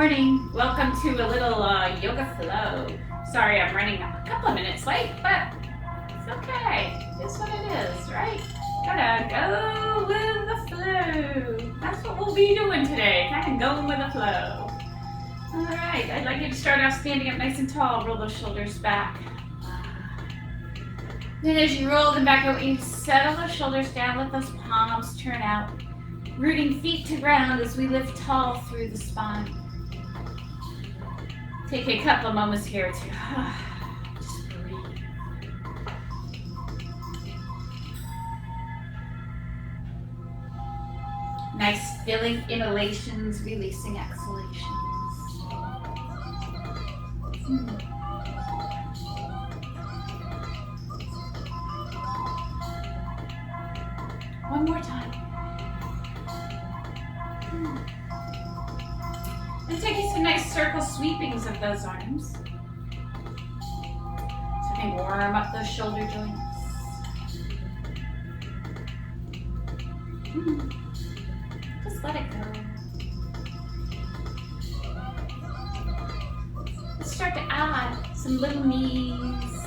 morning. Welcome to a little yoga flow. Sorry, I'm running a couple of minutes late, but it's okay. It's what it is, right? Gotta go with the flow. That's what we'll be doing today, kind of going with the flow. All right, I'd like you to start off standing up nice and tall. Roll those shoulders back. Then as you roll them back out, you settle those shoulders down, let those palms turn out. Rooting feet to ground as we lift tall through the spine. Take a couple of moments here to just breathe. Nice filling inhalations, releasing exhalations. One more time. And taking some nice circle sweepings of those arms. So we can warm up those shoulder joints. Just let it go. Let's start to add some little knees.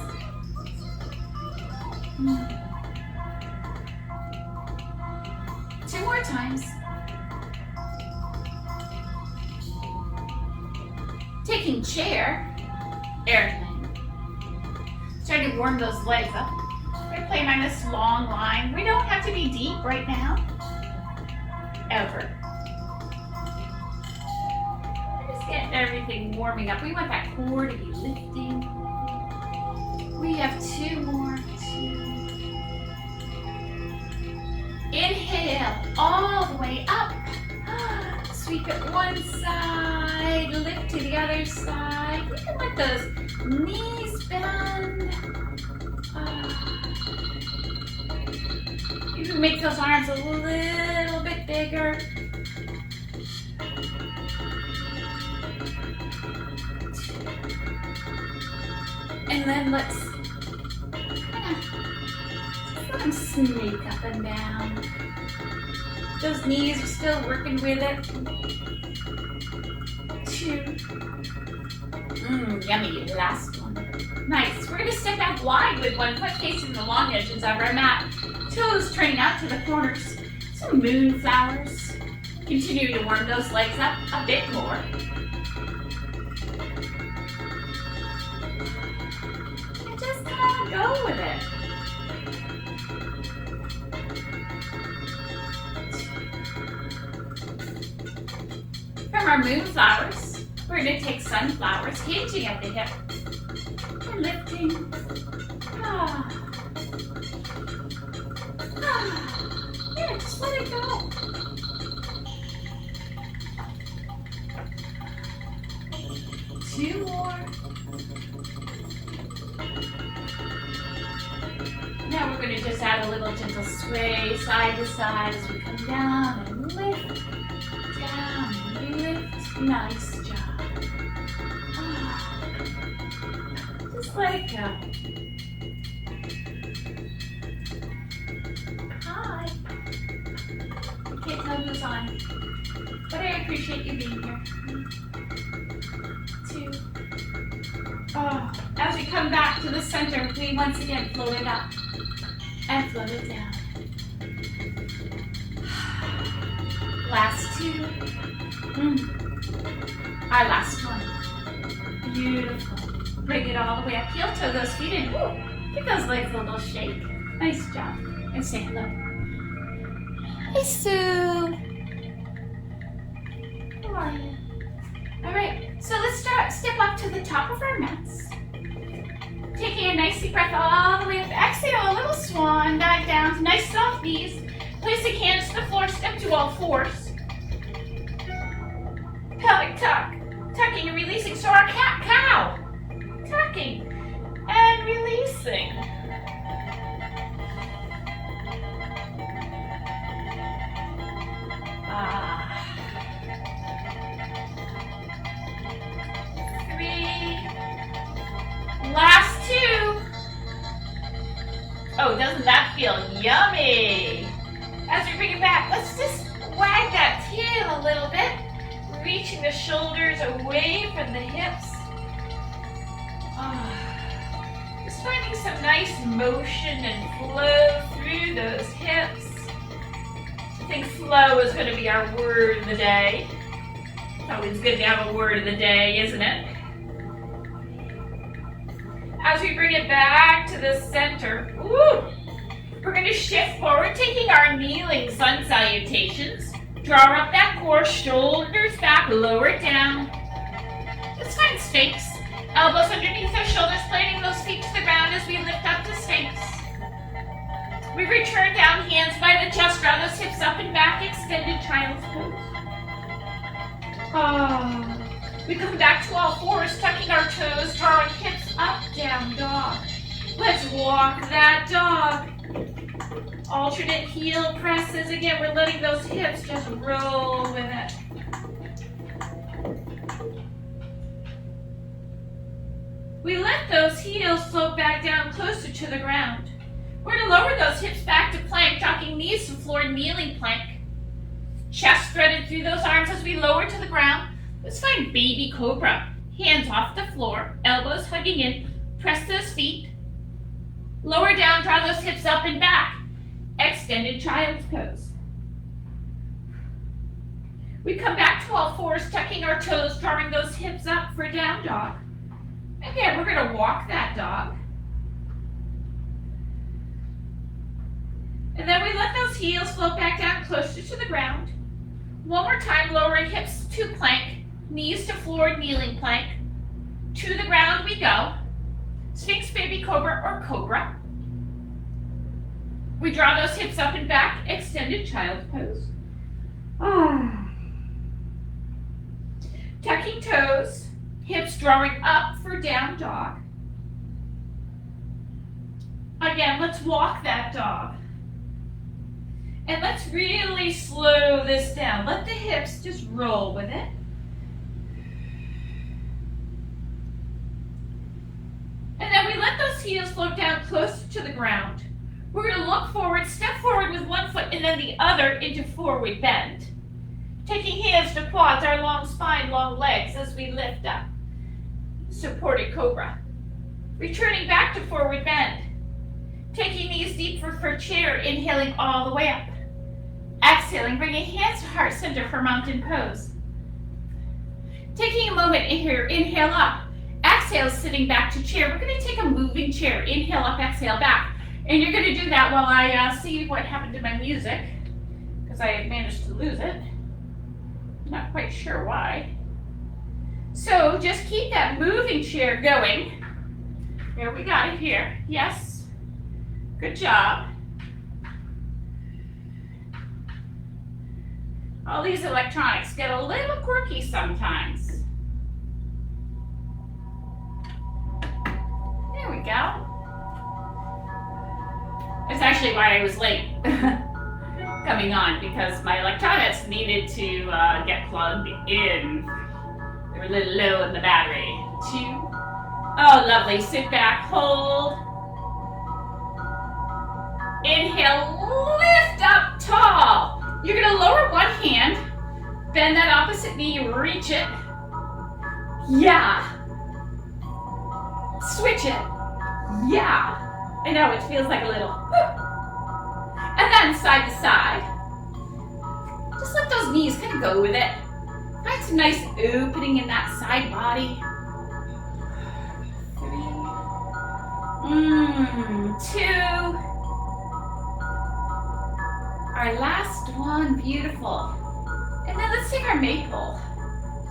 Two more times. Taking chair, airplane. Starting to warm those legs up. We're gonna play on this long line. We don't have to be deep right now. Ever. We're just getting everything warming up. We want that core to be lifting. We have two more. Inhale all the way up. Sweep it one side, lift to the other side. You can let those knees bend. You can make those arms a little bit bigger. And then let's let them sneak up and down. Those knees are still working with it. Two. Yummy. Last one. Nice. We're going to step out wide with one foot facing the long edges of our mat. Toes turning out to the corners. Some moonflowers. Continue to warm those legs up a bit more. And just kind of go with it. From our moonflowers, we're going to take sunflowers, hinging at the hip and lifting. Yeah, just let it go. Two more. Now we're going to just add a little gentle sway side to side as we come down and lift. Down and lift. Nice job. Just let it go. Hi. I can't tell who's on, but I appreciate you being here. Two. As we come back to the center, we once again float it up and float it down. Last two. Our last one. Beautiful. Bring it all the way up. Heel toe those feet in. Woo. Give those legs a little shake. Nice job. And say hello. Hey, Sue. How are you? All right. So let's step up to the top of our mats. Taking a nice deep breath all the way up. Exhale, a little swan dive down. Nice soft knees. Place the hands to the floor. Step to all fours. Pelvic tuck. Tucking and releasing. So our cat-cow. Tucking and releasing. Three. Last two. Oh, doesn't that feel yummy? As we bring it back, let's just wag that tail a little bit. Reach reaching the shoulders away from the hips. Just finding some nice motion and flow through those hips. I think flow is going to be our word of the day. It's always good to have a word of the day, isn't it? As we bring it back to the center, we're going to shift forward, taking our kneeling sun salutations. Draw up that core, shoulders back, lower it down. Let's find Sphinx. Elbows underneath our shoulders, planting those feet to the ground as we lift up to Sphinx. We return down, hands by the chest, draw those hips up and back, extended child's pose. We come back to all fours, tucking our toes, drawing hips up, down dog. Let's walk that dog. Alternate heel presses. Again, we're letting those hips just roll with it. We let those heels float back down closer to the ground. We're going to lower those hips back to plank, docking knees to floor, kneeling plank. Chest threaded through those arms as we lower to the ground. Let's find baby cobra. Hands off the floor, elbows hugging in. Press those feet. Lower down, draw those hips up and back. Extended child's pose. We come back to all fours, tucking our toes, drawing those hips up for down dog. Again, we're going to walk that dog. And then we let those heels float back down closer to the ground. One more time, lowering hips to plank, knees to floor, kneeling plank. To the ground we go. Sphinx, baby cobra, or cobra. We draw those hips up and back, extended child's pose. Tucking toes, hips drawing up for down dog. Again, let's walk that dog. And let's really slow this down. Let the hips just roll with it. And then we let those heels float down closer to the ground. We're going to look forward, step forward with one foot and then the other into forward bend. Taking hands to quads, our long spine, long legs as we lift up. Supported cobra. Returning back to forward bend. Taking knees deep for chair, inhaling all the way up. Exhaling, bringing hands to heart center for mountain pose. Taking a moment in here, inhale up. Exhale, sitting back to chair. We're going to take a moving chair. Inhale up, exhale back. And you're going to do that while I see what happened to my music, because I managed to lose it. Not quite sure why. So just keep that moving chair going. There, we got it here. Yes. Good job. All these electronics get a little quirky sometimes. There we go. That's actually why I was late coming on, because my electronics needed to get plugged in. They were a little low in the battery. 2. Oh, lovely. Sit back, hold. Inhale, lift up tall. You're going to lower one hand, bend that opposite knee, reach it. Yeah. Switch it. Yeah. I know, it feels like a little whoop. And then side to side. Just let those knees kind of go with it. Find some nice opening in that side body. 3. 2. Our last one, beautiful. And then let's take our maple.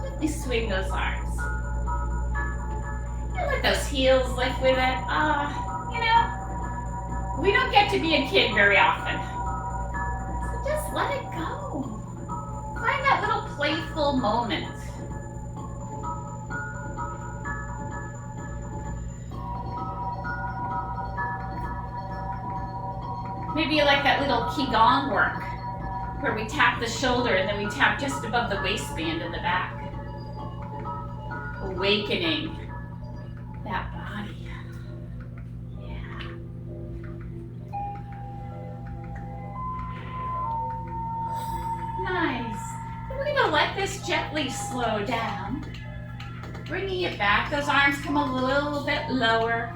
Gently swing those arms. And let those heels lift with it. You know, we don't get to be a kid very often. So just let it go. Find that little playful moment. Maybe you like that little qigong work, where we tap the shoulder and then we tap just above the waistband in the back. Awakening that body. Yeah. Nice. And we're going to let this gently gently slow down. Bringing it back, those arms come a little bit lower.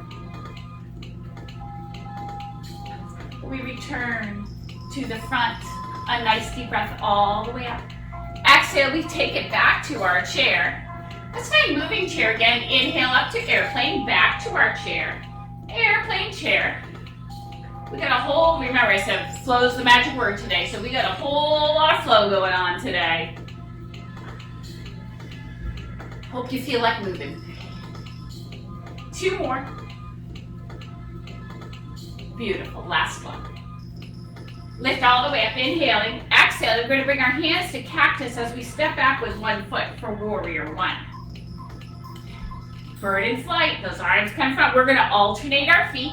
We return to the front, a nice deep breath all the way up. Exhale, we take it back to our chair. Let's find moving chair again. Inhale up to airplane, back to our chair. Airplane chair. We got a whole, remember I said flow's the magic word today, so we got a whole lot of flow going on today. Hope you feel like moving. 2 more. Beautiful, last one. Lift all the way up, inhaling. Exhale, we're going to bring our hands to cactus as we step back with 1 foot for warrior 1. Bird in flight, those arms come front. We're going to alternate our feet.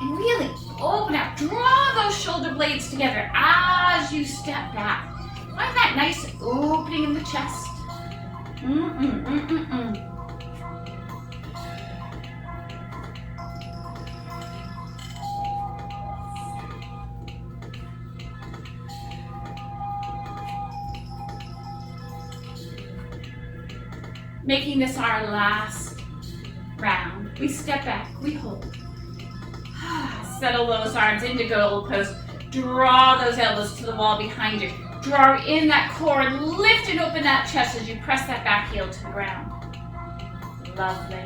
And really open up, draw those shoulder blades together as you step back. Find that nice opening in the chest. Making this our last round. We step back, we hold. Settle those arms into gold pose. Draw those elbows to the wall behind you. Draw in that core and lift and open that chest as you press that back heel to the ground. Lovely.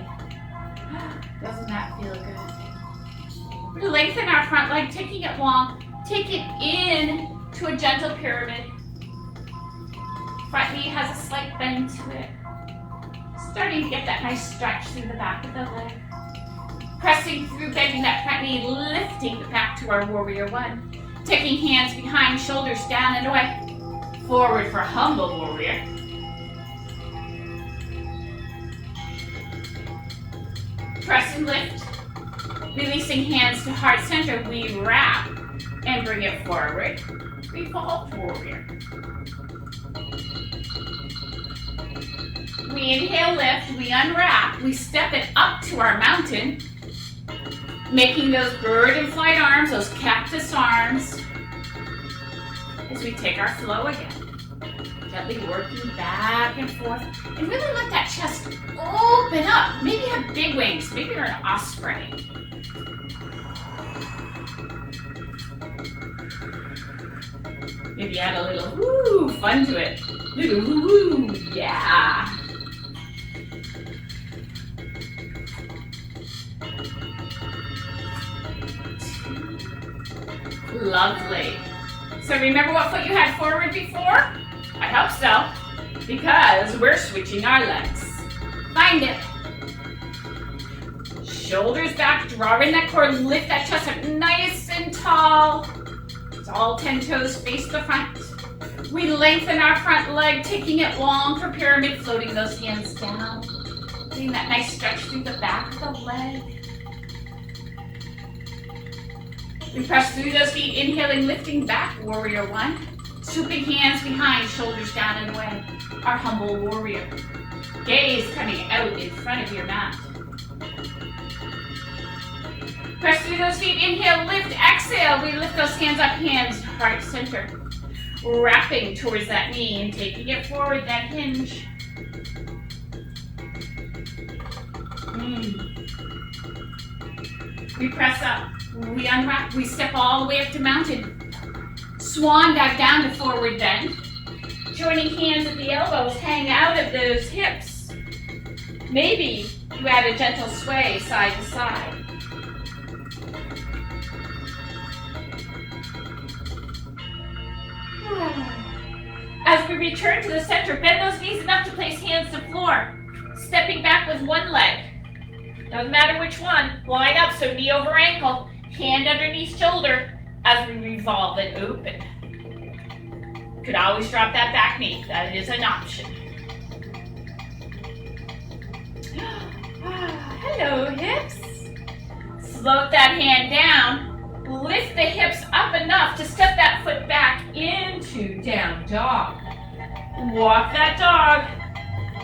Doesn't that feel good? We lengthen our front leg, taking it long. Take it in to a gentle pyramid. Front knee has a slight bend to it. Starting to get that nice stretch through the back of the leg. Pressing through, bending that front knee, lifting it back to our warrior 1. Taking hands behind, shoulders down and away. Forward for humble warrior. Press and lift. Releasing hands to heart center, we wrap and bring it forward. We fall warrior. We inhale, lift, we unwrap, we step it up to our mountain, making those bird and flight arms, those cactus arms, as we take our flow again. Gently working back and forth, and really let that chest open up. Maybe you have big wings, maybe you're an osprey. Maybe add a little woo fun to it. Little woo, yeah. Lovely. So remember what foot you had forward before? I hope so, because we're switching our legs. Find it. Shoulders back, draw in that core, lift that chest up nice and tall. It's all 10 toes face the front. We lengthen our front leg, taking it long for pyramid, floating those hands down. Getting that nice stretch through the back of the leg. We press through those feet, inhaling, lifting back, warrior 1. Swooping hands behind, shoulders down and away. Our humble warrior. Gaze coming out in front of your mat. Press through those feet, inhale, lift, exhale. We lift those hands up, hands to heart center. Wrapping towards that knee and taking it forward, that hinge. We press up, we unwrap, we step all the way up to mountain. Swan dive down to forward bend. Joining hands at the elbows, hang out of those hips. Maybe you add a gentle sway side to side. As we return to the center, bend those knees enough to place hands to floor. Stepping back with one leg. Doesn't matter which one. Line up, so knee over ankle, hand underneath shoulder as we revolve and open. Could always drop that back knee. That is an option. Hello, hips. Float that hand down. Lift the hips up enough to step that foot back into down dog. Walk that dog.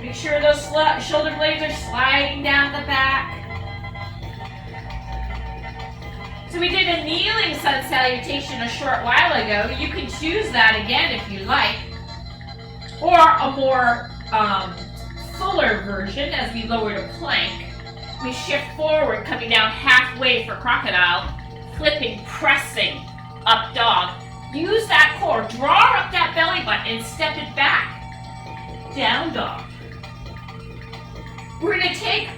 Make sure those shoulder blades are sliding down the back. So we did a kneeling sun salutation a short while ago. You can choose that again if you like. Or a more fuller version as we lower to plank. We shift forward, coming down halfway for crocodile, flipping, pressing up dog. Use that core, draw up that belly button and step it back. Down dog. We're gonna take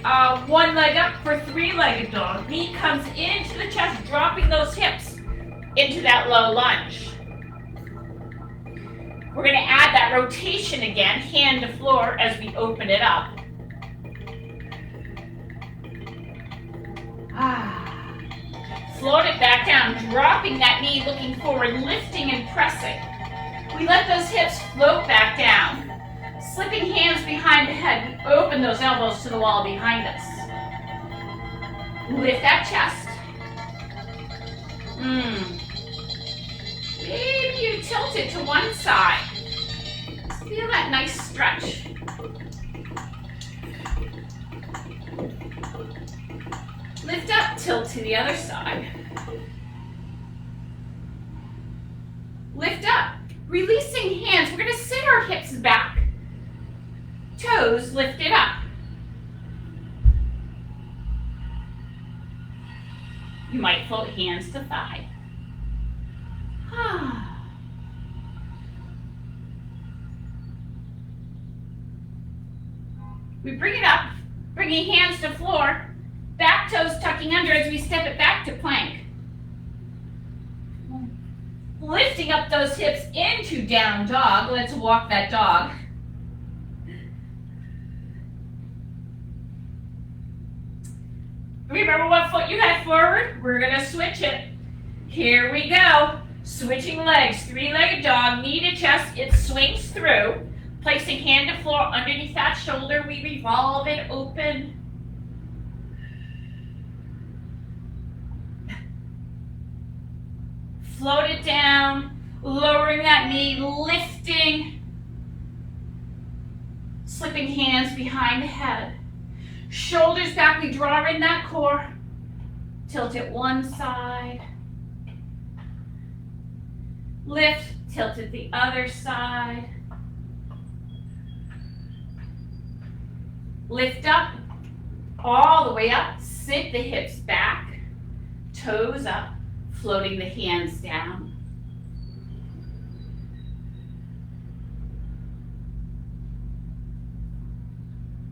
one leg up for three-legged dog. Knee comes into the chest, dropping those hips into that low lunge. We're gonna add that rotation again, hand to floor as we open it up. Float it back down, dropping that knee, looking forward, lifting and pressing. We let those hips float back down. Slipping hands behind the head, we open those elbows to the wall behind us. Lift that chest. Maybe you tilt it to one side. Feel that nice stretch. Lift up, tilt to the other side. Lift up, releasing hands. We're gonna sit our hips back. Toes lifted up. You might float hands to thigh. We bring it up, bringing hands to floor. Back toes tucking under as we step it back to plank. Lifting up those hips into down dog. Let's walk that dog. Remember what foot you had forward? We're gonna switch it. Here we go. Switching legs, three-legged dog, knee to chest, it swings through. Placing hand to floor underneath that shoulder, we revolve it open. Float it down, lowering that knee, lifting. Slipping hands behind the head. Shoulders back, we draw in that core. Tilt it one side. Lift, tilt it the other side. Lift up, all the way up. Sit the hips back, toes up, floating the hands down.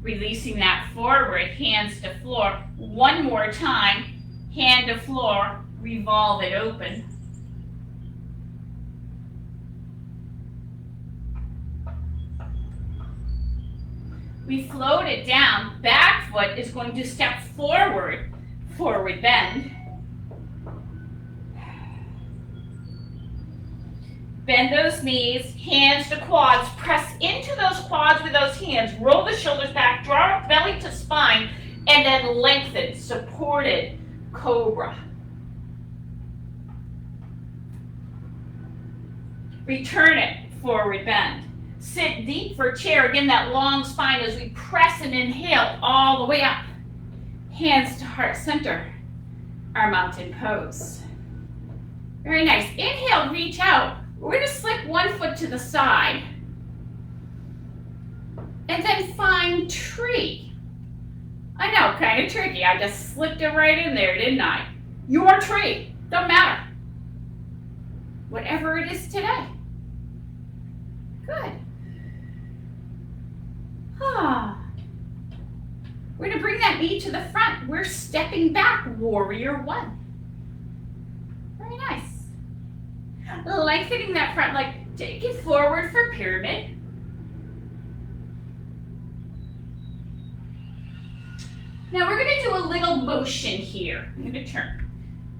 Releasing that forward, hands to floor. One more time, hand to floor, revolve it open. We float it down. Back foot is going to step forward, forward bend. Bend those knees, hands to quads, press into those quads with those hands, roll the shoulders back, draw up belly to spine, and then lengthen, supported cobra. Return it, forward bend. Sit deep for chair, again that long spine as we press and inhale all the way up. Hands to heart center, our mountain pose. Very nice. Inhale, reach out. We're going to slip one foot to the side. And then find tree. I know, kind of tricky. I just slipped it right in there, didn't I? Your tree. Don't matter. Whatever it is today. Good. We're going to bring that knee to the front. We're stepping back, warrior one. Very nice. Lengthening that front leg, take it forward for pyramid. Now we're going to do a little motion here. I'm going to turn.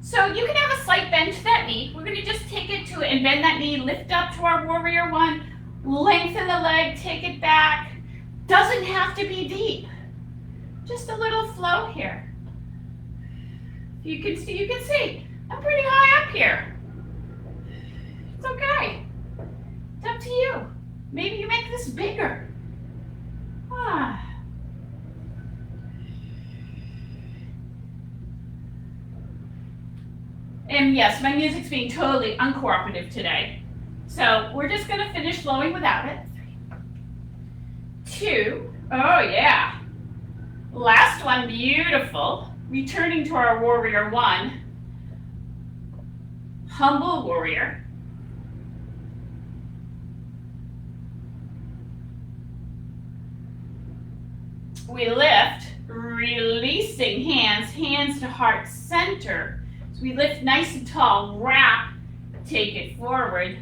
So you can have a slight bend to that knee. We're going to just take it to it and bend that knee, lift up to our warrior one, lengthen the leg, take it back. Doesn't have to be deep. Just a little flow here. You can see. I'm pretty high up here. It's okay. It's up to you. Maybe you make this bigger. And yes, my music's being totally uncooperative today. So we're just gonna finish flowing without it. 3, 2, oh yeah. Last one, beautiful. Returning to our warrior 1. Humble warrior. We lift, releasing hands, hands to heart center. So we lift nice and tall, wrap, take it forward.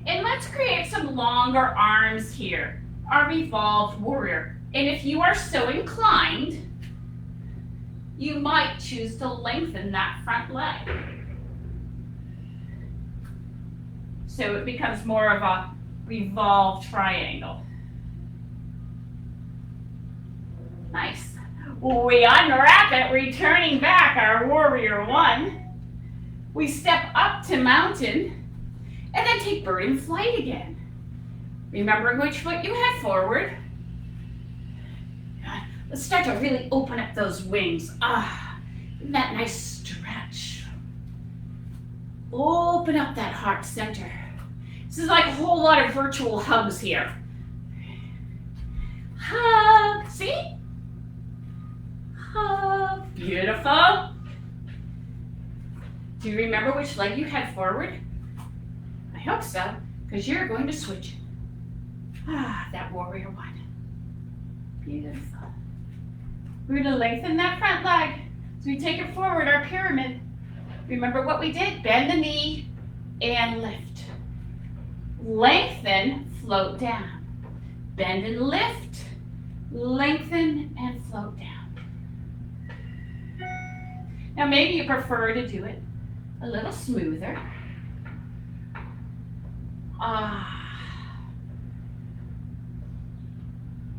And let's create some longer arms here, our revolved warrior. And if you are so inclined, you might choose to lengthen that front leg. So it becomes more of a revolved triangle. Nice. We unwrap it, returning back our warrior 1. We step up to mountain, and then take bird in flight again. Remembering which foot you head forward. Let's start to really open up those wings. Isn't that nice stretch? Open up that heart center. This is like a whole lot of virtual hugs here. Hug, see? Hug, beautiful. Do you remember which leg you head forward? I hope so, because you're going to switch it. That warrior 1. Beautiful. We're going to lengthen that front leg. So we take it forward, our pyramid. Remember what we did? Bend the knee and lift. Lengthen, float down. Bend and lift. Lengthen and float down. Now maybe you prefer to do it a little smoother.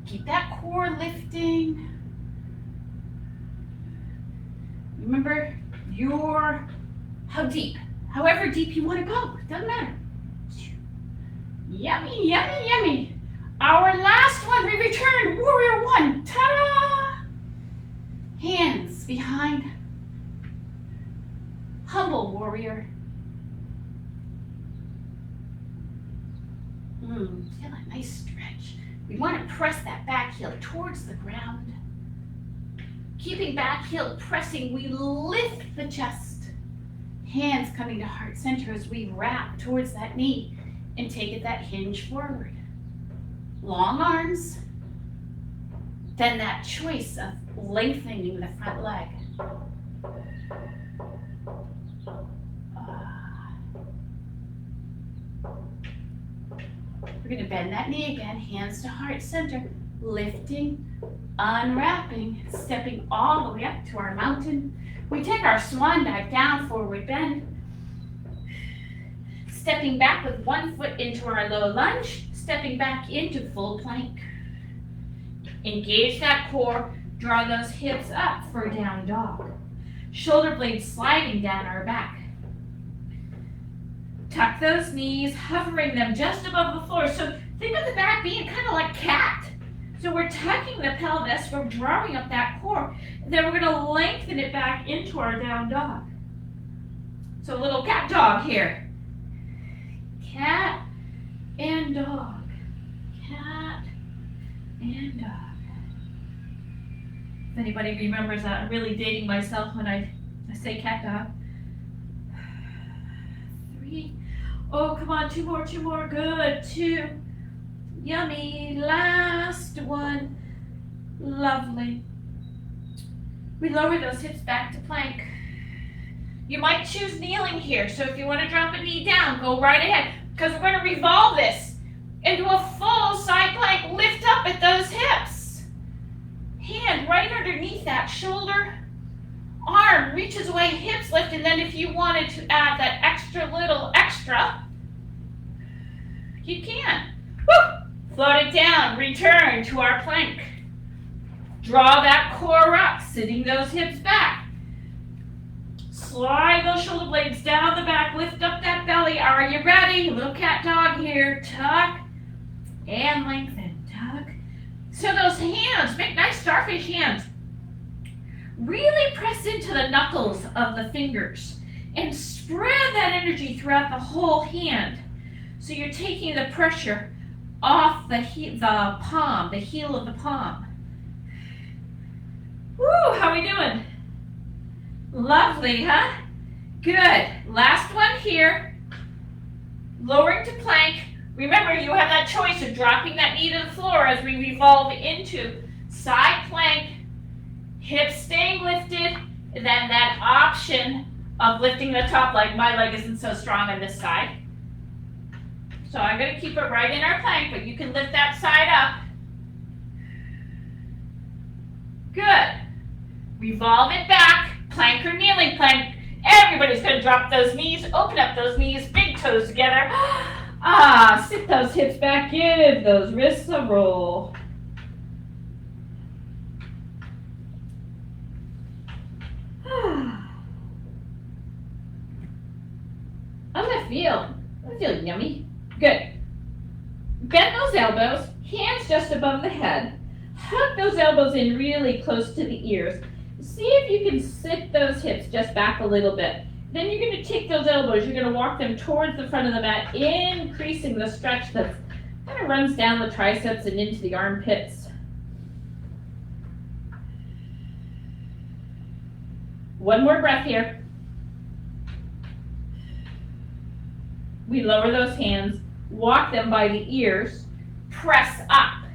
Keep that core lifting. Remember how deep, however deep you want to go, doesn't matter. Yummy, yummy, yummy. Our last one, we return, warrior 1, ta-da! Hands behind, humble warrior. Feel a nice stretch. We want to press that back heel towards the ground. Keeping back heel pressing, we lift the chest. Hands coming to heart center as we wrap towards that knee and take it that hinge forward. Long arms. Then that choice of lengthening the front leg. We're going to bend that knee again, hands to heart center, lifting, unwrapping, stepping all the way up to our mountain. We take our swan dive down, forward bend, stepping back with one foot into our low lunge, stepping back into full plank. Engage that core, draw those hips up for down dog. Shoulder blades sliding down our back. Tuck those knees, hovering them just above the floor. So think of the back being kind of like cat. So we're tucking the pelvis, we're drawing up that core, and then we're going to lengthen it back into our down dog. So a little cat dog here. Cat and dog. Cat and dog. If anybody remembers that, I'm really dating myself when I say cat dog. 3. Oh, come on, 2 more, good. 2. Yummy, last one. Lovely. We lower those hips back to plank. You might choose kneeling here, so if you want to drop a knee down, go right ahead, because we're going to revolve this into a full side plank. Lift up at those hips. Hand right underneath that shoulder. Arm reaches away, hips lift, and then if you wanted to add that extra, you can. Woo! Float it down, return to our plank. Draw that core up, sitting those hips back. Slide those shoulder blades down the back, lift up that belly. Are you ready? Little cat dog here. Tuck and lengthen, tuck. So those hands, make nice starfish hands. Really press into the knuckles of the fingers and spread that energy throughout the whole hand. So you're taking the pressure off the palm, the heel of the palm. Woo, how are we doing? Lovely, huh? Good. Last one here. Lowering to plank. Remember, you have that choice of dropping that knee to the floor as we revolve into side plank, hips staying lifted, and then that option of lifting the top leg. My leg isn't so strong on this side. So I'm going to keep it right in our plank, but you can lift that side up. Good. Revolve it back, plank or kneeling plank. Everybody's going to drop those knees, open up those knees, big toes together. Sit those hips back in, those wrists a roll. How's that feel? I feel yummy. Good. Bend those elbows, hands just above the head. Hug those elbows in really close to the ears. See if you can sit those hips just back a little bit. Then you're going to take those elbows, you're going to walk them towards the front of the mat, increasing the stretch that kind of runs down the triceps and into the armpits. One more breath here. We lower those hands, walk them by the ears, press up.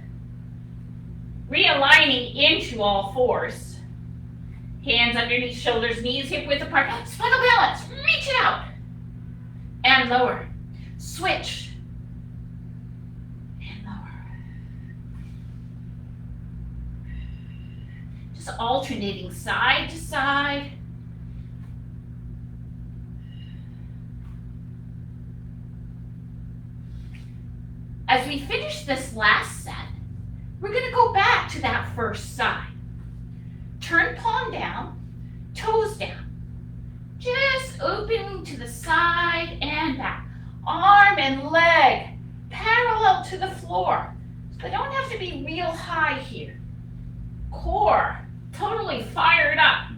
Realigning into all fours. Hands underneath shoulders, knees hip width apart. Spinal balance, reach it out. And lower. Switch. And lower. Just alternating side to side. As we finish this last set, we're going to go back to that first side. Turn palm down, toes down. Just opening to the side and back. Arm and leg parallel to the floor. So they don't have to be real high here. Core totally fired up.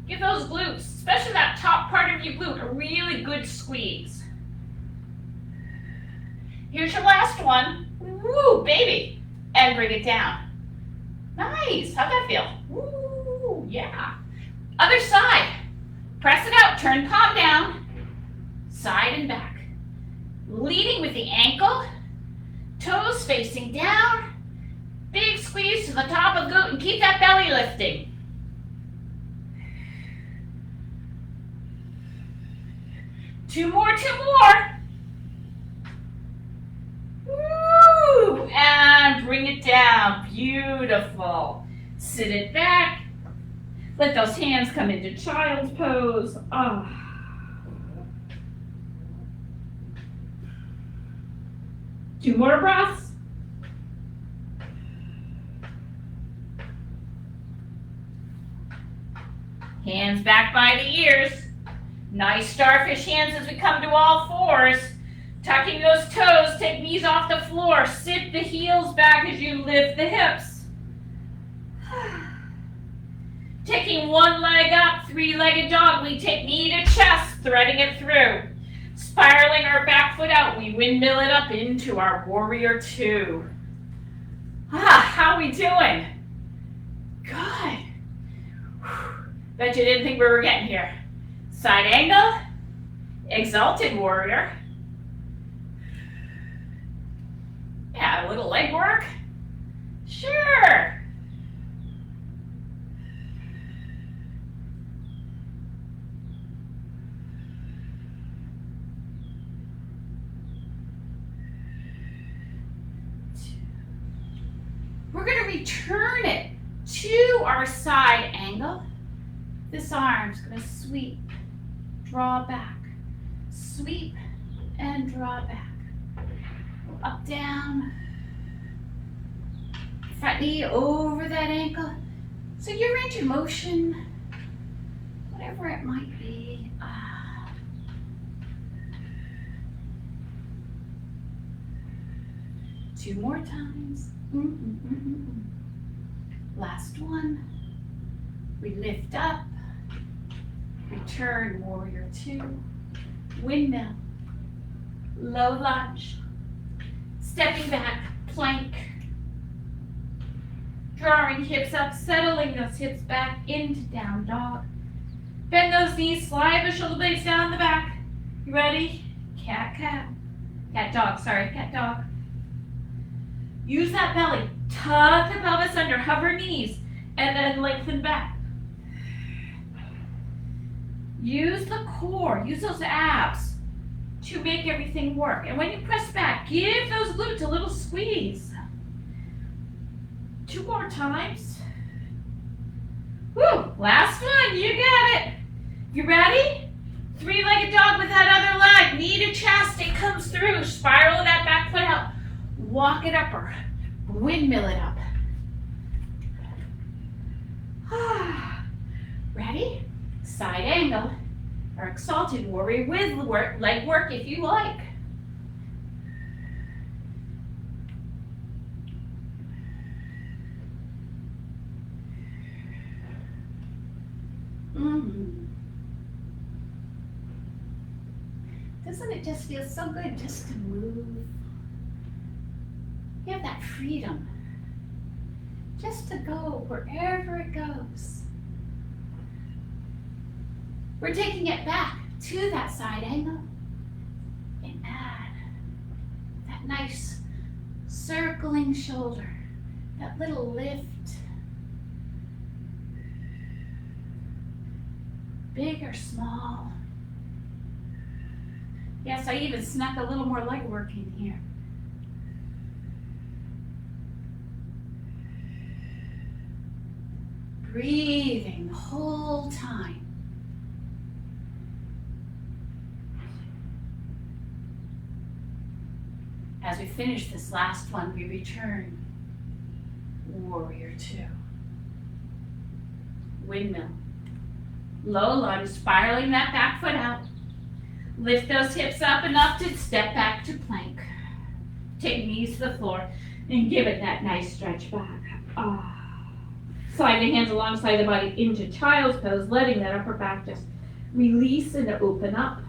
Give those glutes, especially that top part of your glute, a really good squeeze. Here's your last one. Woo, baby. And bring it down. Nice. How'd that feel? Woo, yeah. Other side. Press it out. Turn palm down. Side and back. Leading with the ankle. Toes facing down. Big squeeze to the top of the glute and keep that belly lifting. Two more. Woo! And bring it down. Beautiful. Sit it back. Let those hands come into child's pose. Two more breaths. Hands back by the ears. Nice starfish hands as we come to all fours. Tucking those toes, take knees off the floor. Sit the heels back as you lift the hips. Taking one leg up, three-legged dog. We take knee to chest, threading it through. Spiraling our back foot out, we windmill it up into our warrior two. How are we doing? Good. Bet you didn't think we were getting here. Side angle, exalted warrior. Yeah, a little leg work. Sure. We're going to return it to our side angle. This arm's going to sweep, draw back, sweep, and draw back. Up, down, front knee over that ankle. So your range of motion, whatever it might be. Two more times. Last one. We lift up Return, warrior two. Windmill. Low lunge. Stepping back, plank. Drawing hips up, settling those hips back into down dog. Bend those knees, slide the shoulder blades down the back. You ready? Cat, cat. Cat dog, sorry, cat dog. Use that belly. Tuck the pelvis under, hover knees, and then lengthen back. Use the core, use those abs to make everything work. And when you press back, give those glutes a little squeeze. 2 more times. Woo, last one, you got it. You ready? 3-legged dog with that other leg. Knee to chest, it comes through. Spiral that back foot out. Walk it up or windmill it up. Ready? Side angle or exalted warrior with leg work if you like. Doesn't it just feel so good just to move? You have that freedom just to go wherever it goes. We're taking it back to that side angle and add that nice circling shoulder, that little lift. Big or small. Yes, I even snuck a little more leg work in here. Breathing the whole time. As we finish this last one, we return. Warrior two. Windmill. Low lunge, spiraling that back foot out. Lift those hips up enough to step back to plank. Take knees to the floor and give it that nice stretch back. Slide the hands alongside the body into child's pose, letting that upper back just release and open up.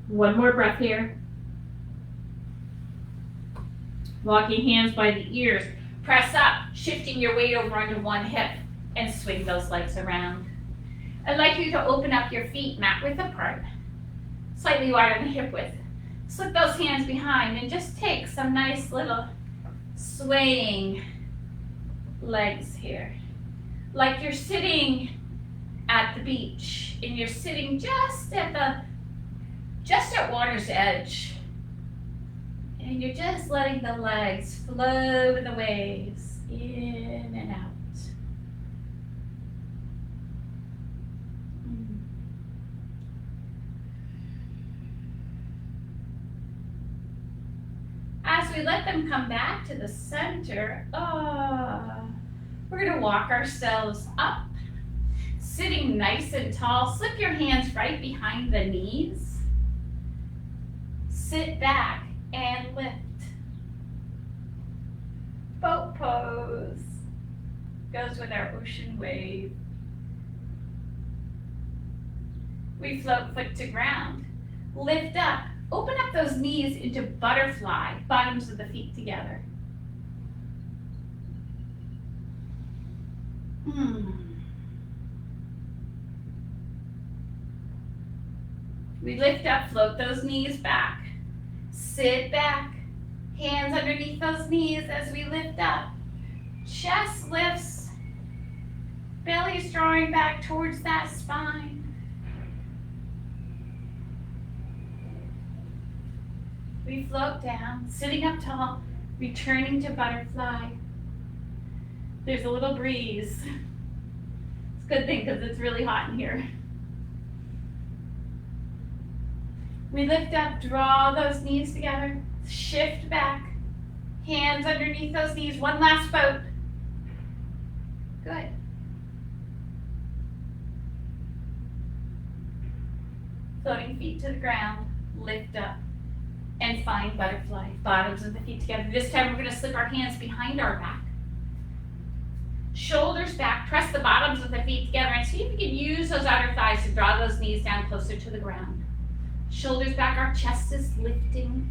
One more breath here. Walking hands by the ears. Press up, shifting your weight over onto one hip and swing those legs around. I'd like you to open up your feet mat width apart, slightly wider than hip width. Slip those hands behind and just take some nice little swaying legs here. Like you're sitting at the beach and you're sitting just at water's edge. And you're just letting the legs flow with the waves in and out. As we let them come back to the center, we're going to walk ourselves up, sitting nice and tall. Slip your hands right behind the knees. Sit back and lift. Boat pose goes with our ocean wave. We float foot to ground. Lift up. Open up those knees into butterfly, bottoms of the feet together. We lift up, float those knees back. Sit back, hands underneath those knees as we lift up. Chest lifts, belly's drawing back towards that spine. We float down, sitting up tall, returning to butterfly. There's a little breeze. It's a good thing because it's really hot in here. We lift up, draw those knees together, shift back, hands underneath those knees. One last boat. Good. Floating feet to the ground, lift up. And find butterfly, bottoms of the feet together. This time we're going to slip our hands behind our back. Shoulders back, press the bottoms of the feet together and see if you can use those outer thighs to draw those knees down closer to the ground. Shoulders back, our chest is lifting.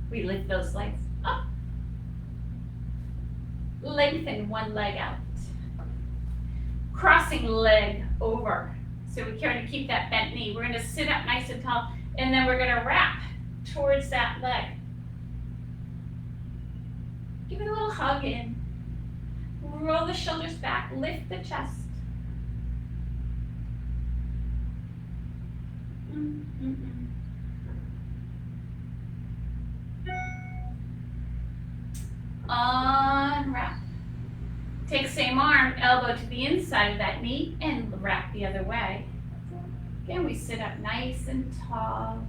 We lift those legs up. Lengthen one leg out. Crossing leg over. So we're going to keep that bent knee. We're going to sit up nice and tall, and then we're going to wrap towards that leg. Give it a little hug in. Roll the shoulders back, lift the chest. Unwrap. Take same arm, elbow to the inside of that knee, and wrap the other way. Again, we sit up nice and tall.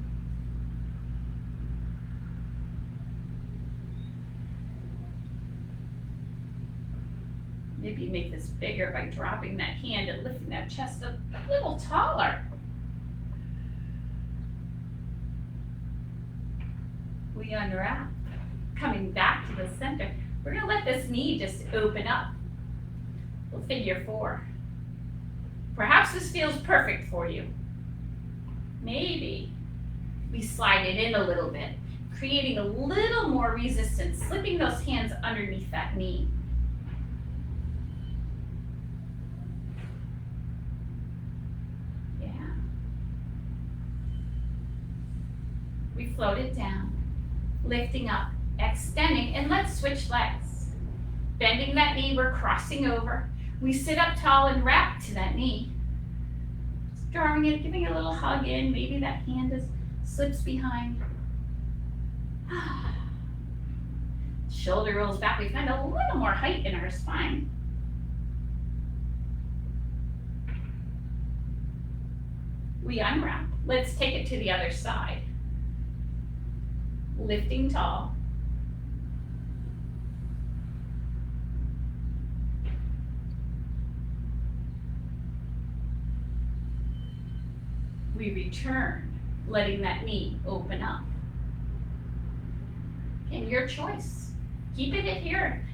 Maybe make this bigger by dropping that hand and lifting that chest a little taller. We unwrap. Coming back to the center. We're going to let this knee just open up. We'll figure 4. Perhaps this feels perfect for you. Maybe we slide it in a little bit, creating a little more resistance, slipping those hands underneath that knee. Yeah. We float it down, lifting up, extending, and let's switch legs. Bending that knee, we're crossing over. We sit up tall and wrap to that knee. Just drawing it, giving it a little hug in. Maybe that hand slips behind. Shoulder rolls back. We find a little more height in our spine. We unwrap. Let's take it to the other side. Lifting tall. We return, letting that knee open up. And your choice. Keeping it here.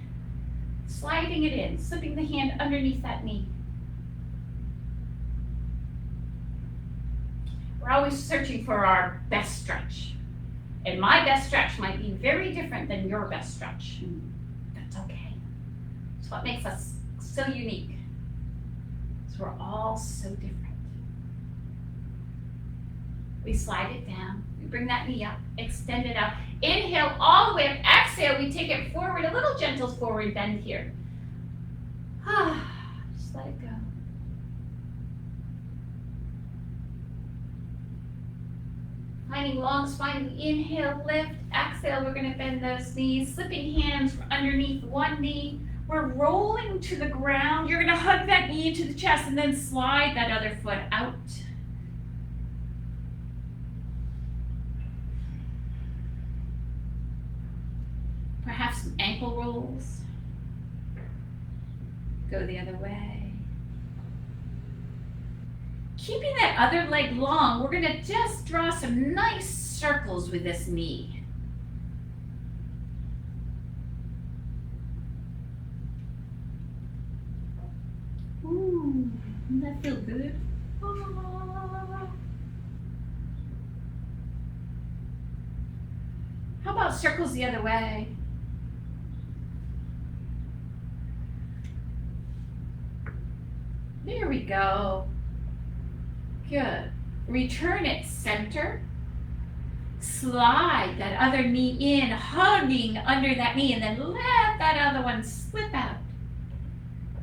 Sliding it in, slipping the hand underneath that knee. We're always searching for our best stretch. And my best stretch might be very different than your best stretch. That's okay. It's what makes us so unique. So we're all so different. We slide it down. We bring that knee up, extend it out. Inhale all the way up. Exhale, we take it forward, a little gentle forward bend here. Just let it go. Finding long spine, inhale, lift, exhale, we're gonna bend those knees, slipping hands from underneath one knee. We're rolling to the ground. You're gonna hug that knee into the chest and then slide that other foot out. Perhaps some ankle rolls. Go the other way. Keeping that other leg long, we're gonna just draw some nice circles with this knee. Ooh, doesn't that feel good? How about circles the other way? There we go. Good. Return it center. Slide that other knee in, hugging under that knee, and then let that other one slip out.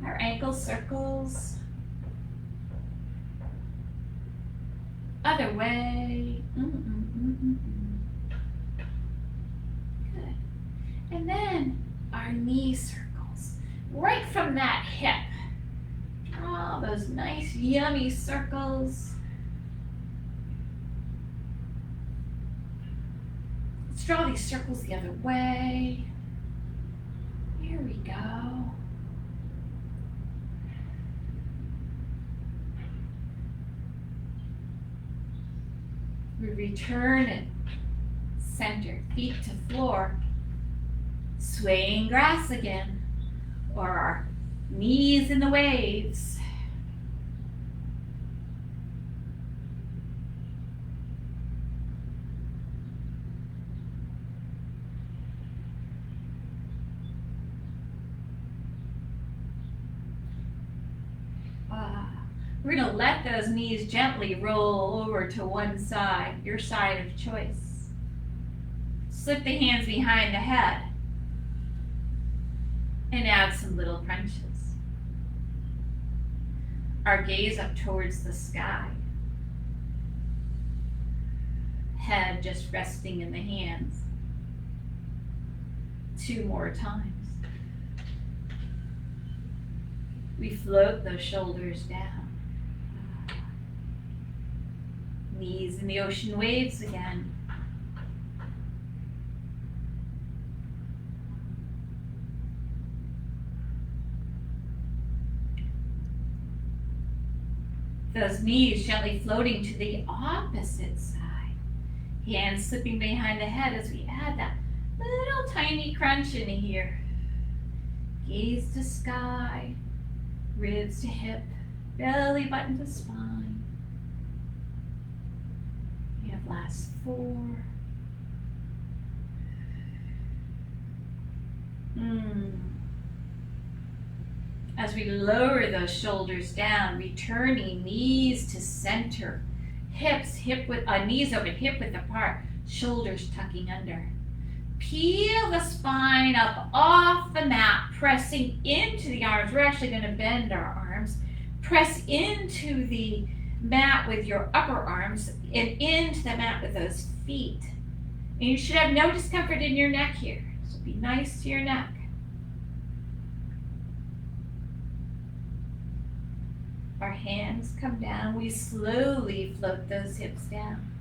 Our ankle circles. Other way. Good. And then our knee circles. Right from that hip. Oh, those nice, yummy circles. Let's draw these circles the other way. Here we go. We return and center, feet to floor, swaying grass again, or our knees in the waves. We're going to let those knees gently roll over to one side, your side of choice. Slip the hands behind the head and add some little crunches. Our gaze up towards the sky. Head just resting in the hands. 2 more times. We float those shoulders down. Knees in the ocean waves again. Those knees gently floating to the opposite side. Hands slipping behind the head as we add that little tiny crunch in here. Gaze to sky, ribs to hip, belly button to spine. We have last 4. As we lower those shoulders down, returning knees to center, hips knees open, hip width apart, shoulders tucking under. Peel the spine up off the mat, pressing into the arms. We're actually going to bend our arms. Press into the mat with your upper arms and into the mat with those feet. And you should have no discomfort in your neck here. So be nice to your neck. Our hands come down. We slowly float those hips down.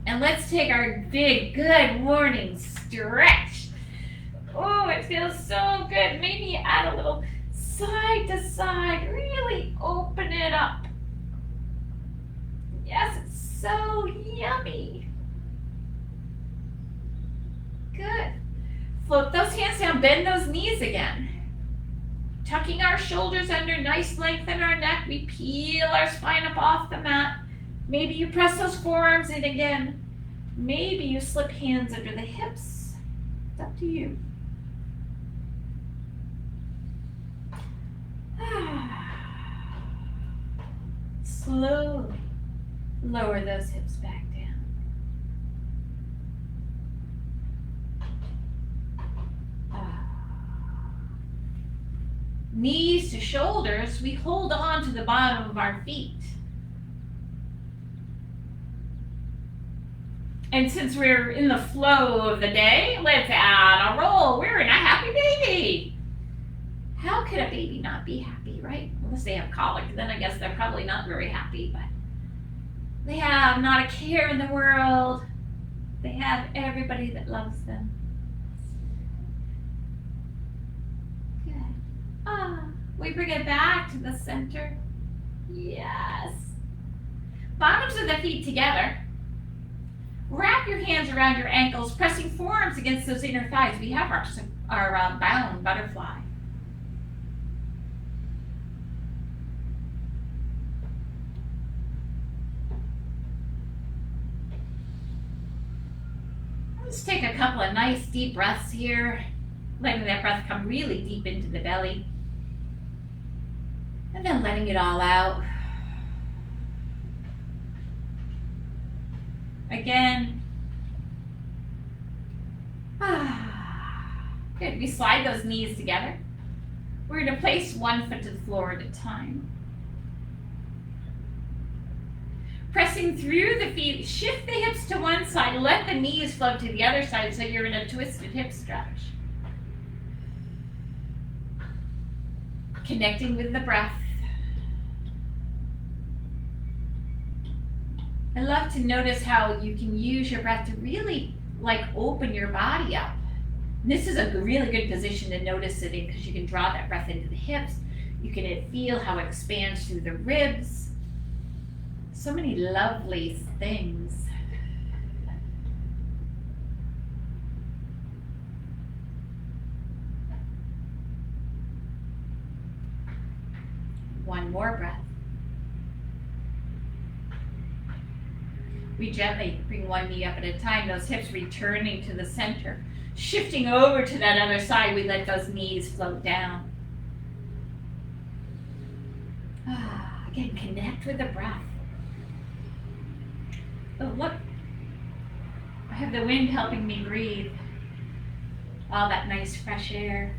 And let's take our big, good morning stretch. Oh, it feels so good. Maybe add a little side to side. Really open it up. Yes, it's so yummy. Good. Float those hands down. Bend those knees again. Tucking our shoulders under, nice length in our neck. We peel our spine up off the mat. Maybe you press those forearms in again. Maybe you slip hands under the hips. It's up to you. Slowly lower those hips back down. Knees to shoulders, we hold on to the bottom of our feet. And since we're in the flow of the day, let's add a roll. We're in a happy baby. How could a baby not be happy, right? Unless they have colic, then I guess they're probably not very happy, but they have not a care in the world. They have everybody that loves them. We bring it back to the center. Yes. Bottoms of the feet together. Wrap your hands around your ankles, pressing forearms against those inner thighs. We have our bound butterfly. Let's take a couple of nice deep breaths here. Letting that breath come really deep into the belly. And then letting it all out. Again. Good. We slide those knees together. We're going to place one foot to the floor at a time. Pressing through the feet, shift the hips to one side. Let the knees float to the other side so you're in a twisted hip stretch. Connecting with the breath. I love to notice how you can use your breath to really open your body up. This is a really good position to notice it in because you can draw that breath into the hips. You can feel how it expands through the ribs. So many lovely things. One more breath. We gently bring one knee up at a time, those hips returning to the center. Shifting over to that other side, we let those knees float down. Again, connect with the breath. Oh, look. I have the wind helping me breathe. All that nice fresh air.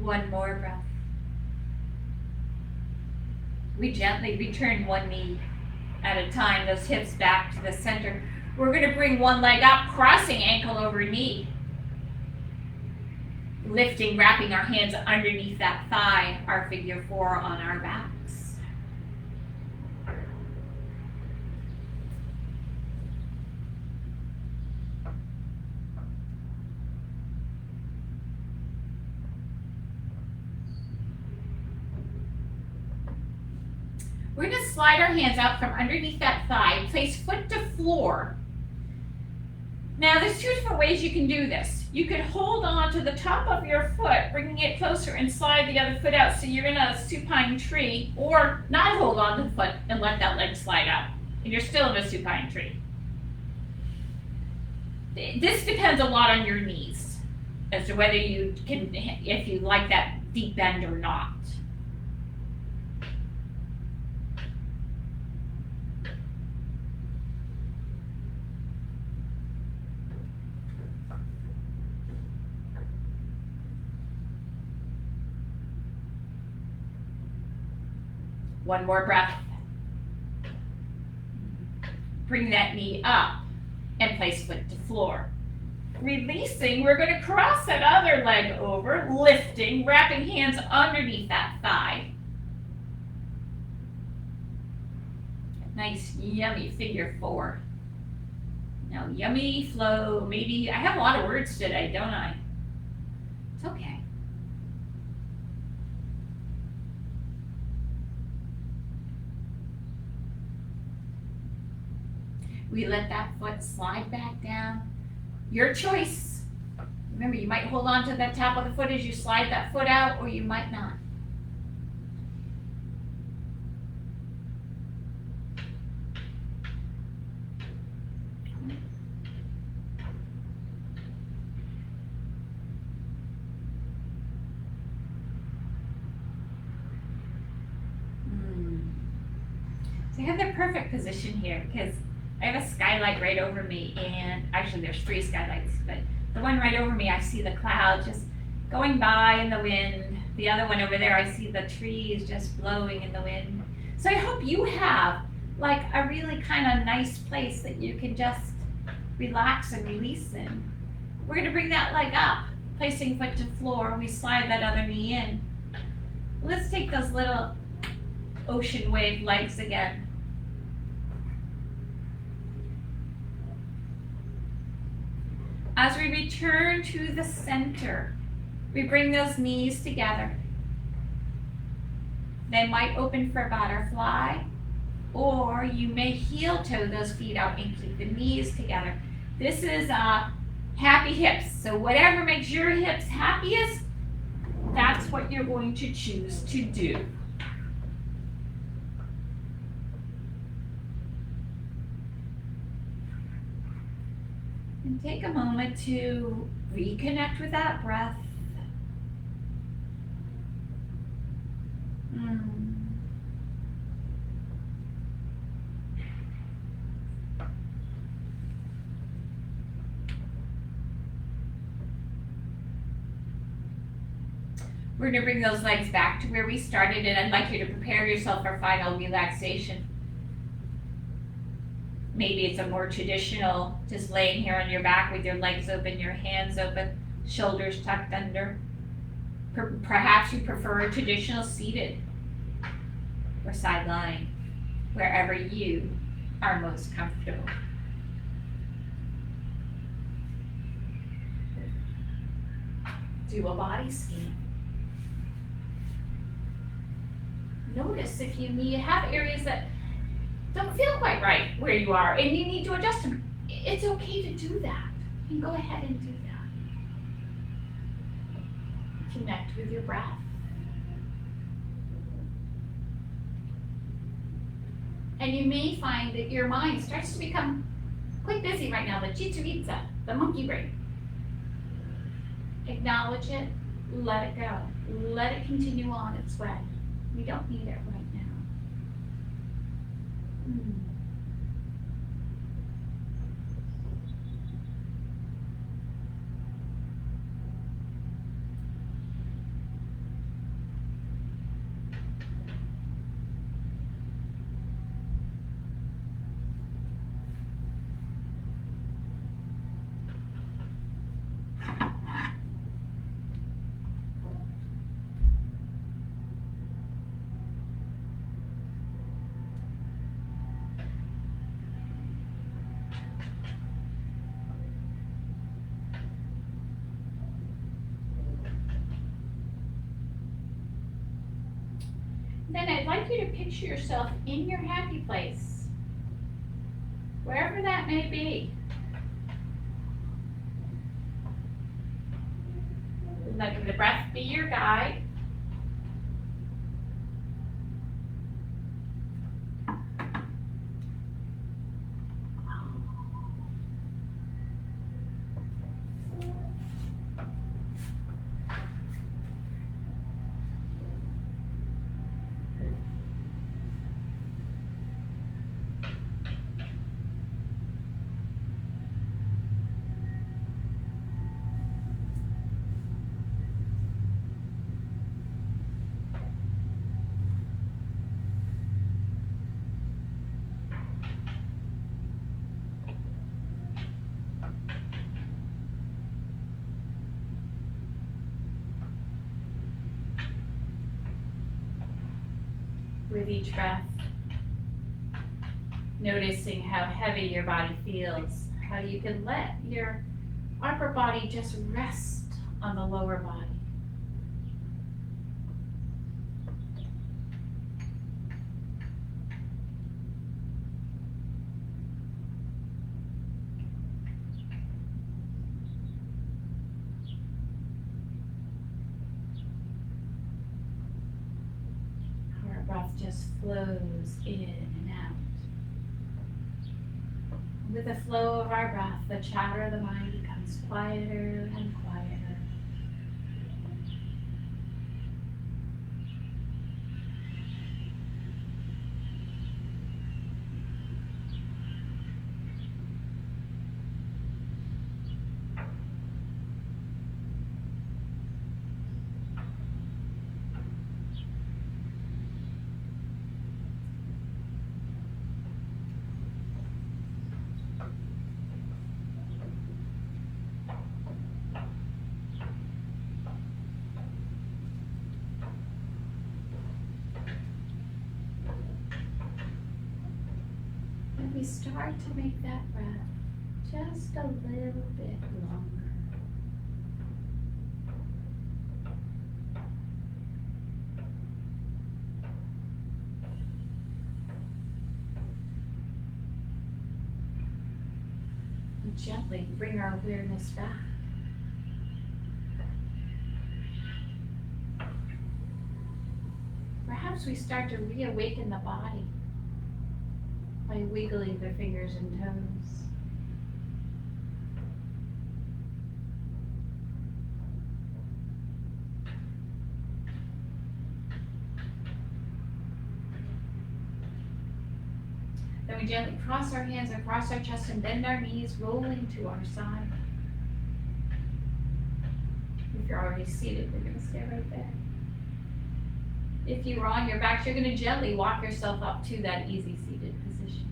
One more breath. We gently return one knee at a time, those hips back to the center. We're going to bring one leg up, crossing ankle over knee. Lifting, wrapping our hands underneath that thigh, our figure four on our backs. We're going to slide our hands out from underneath that thigh, place foot to floor. Now there's two different ways you can do this. You could hold on to the top of your foot, bringing it closer and slide the other foot out so you're in a supine tree, or not hold on to the foot and let that leg slide out, and you're still in a supine tree. This depends a lot on your knees as to whether you can, if you like that deep bend or not. One more breath. Bring that knee up and place foot to floor. Releasing, we're going to cross that other leg over, lifting, wrapping hands underneath that thigh. Nice, yummy figure four. Now, yummy flow. Maybe, I have a lot of words today, don't I? It's okay. We let that foot slide back down. Your choice. Remember, you might hold on to the top of the foot as you slide that foot out, or you might not. So I have the perfect position here because I have a skylight right over me, and actually there's three skylights, but the one right over me, I see the cloud just going by in the wind. The other one over there, I see the trees just blowing in the wind. So I hope you have like a really kind of nice place that you can just relax and release in. We're going to bring that leg up, placing foot to floor. We slide that other knee in. Let's take those little ocean wave legs again. As we return to the center, we bring those knees together. They might open for a butterfly, or you may heel toe those feet out and keep the knees together. This is happy hips, so whatever makes your hips happiest, that's what you're going to choose to do. And take a moment to reconnect with that breath. We're going to bring those legs back to where we started, and I'd like you to prepare yourself for final relaxation. Maybe it's a more traditional, just laying here on your back with your legs open, your hands open, shoulders tucked under. Perhaps you prefer a traditional seated or side lying, wherever you are most comfortable. Do a body scan. Notice if you have areas that don't feel quite right where you are and you need to adjust them. It's okay to do that. You can go ahead and do that. Connect with your breath. And you may find that your mind starts to become quite busy right now, the chicharita, the monkey brain. Acknowledge it, let it go. Let it continue on its way. We don't need it right now. Then I'd like you to picture yourself in your happy place, wherever that may be. Let the breath be your guide. With each breath, noticing how heavy your body feels, how you can let your upper body just rest on the lower body. Breath just flows in and out. With the flow of our breath, the chatter of the mind becomes quieter and quieter. We start to make that breath just a little bit longer. And gently bring our awareness back. Perhaps we start to reawaken the body by wiggling the fingers and toes. Then we gently cross our hands across our chest and bend our knees, rolling to our side. If you're already seated, we're going to stay right there. If you are on your back, you're going to gently walk yourself up to that easy seated position.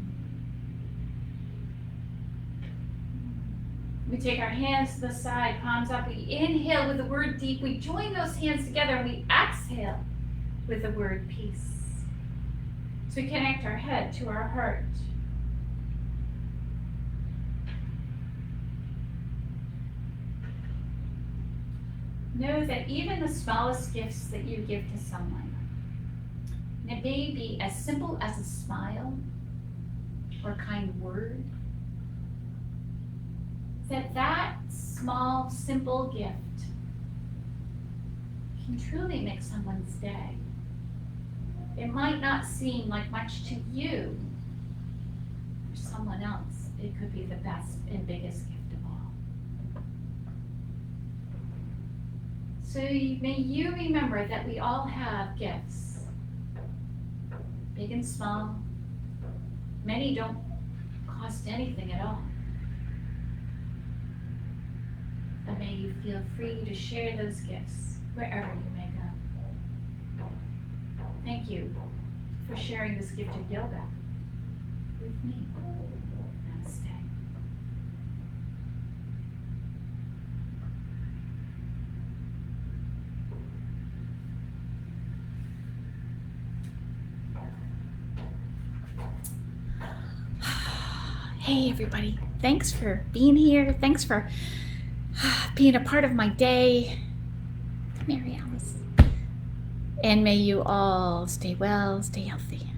We take our hands to the side, palms up. We inhale with the word deep. We join those hands together and we exhale with the word peace. So we connect our head to our heart, Know that even the smallest gifts that you give to someone, and it may be as simple as a smile or a kind word, that small, simple gift can truly make someone's day. It might not seem like much to you. For someone else, it could be the best and biggest gift of all. So may you remember that we all have gifts, big and small. Many don't cost anything at all. But may you feel free to share those gifts wherever you may go. Thank you for sharing this gift of yoga with me. Namaste. Hey everybody, thanks for being here. Thanks for being a part of my day. Mary Alice. And may you all stay well, stay healthy.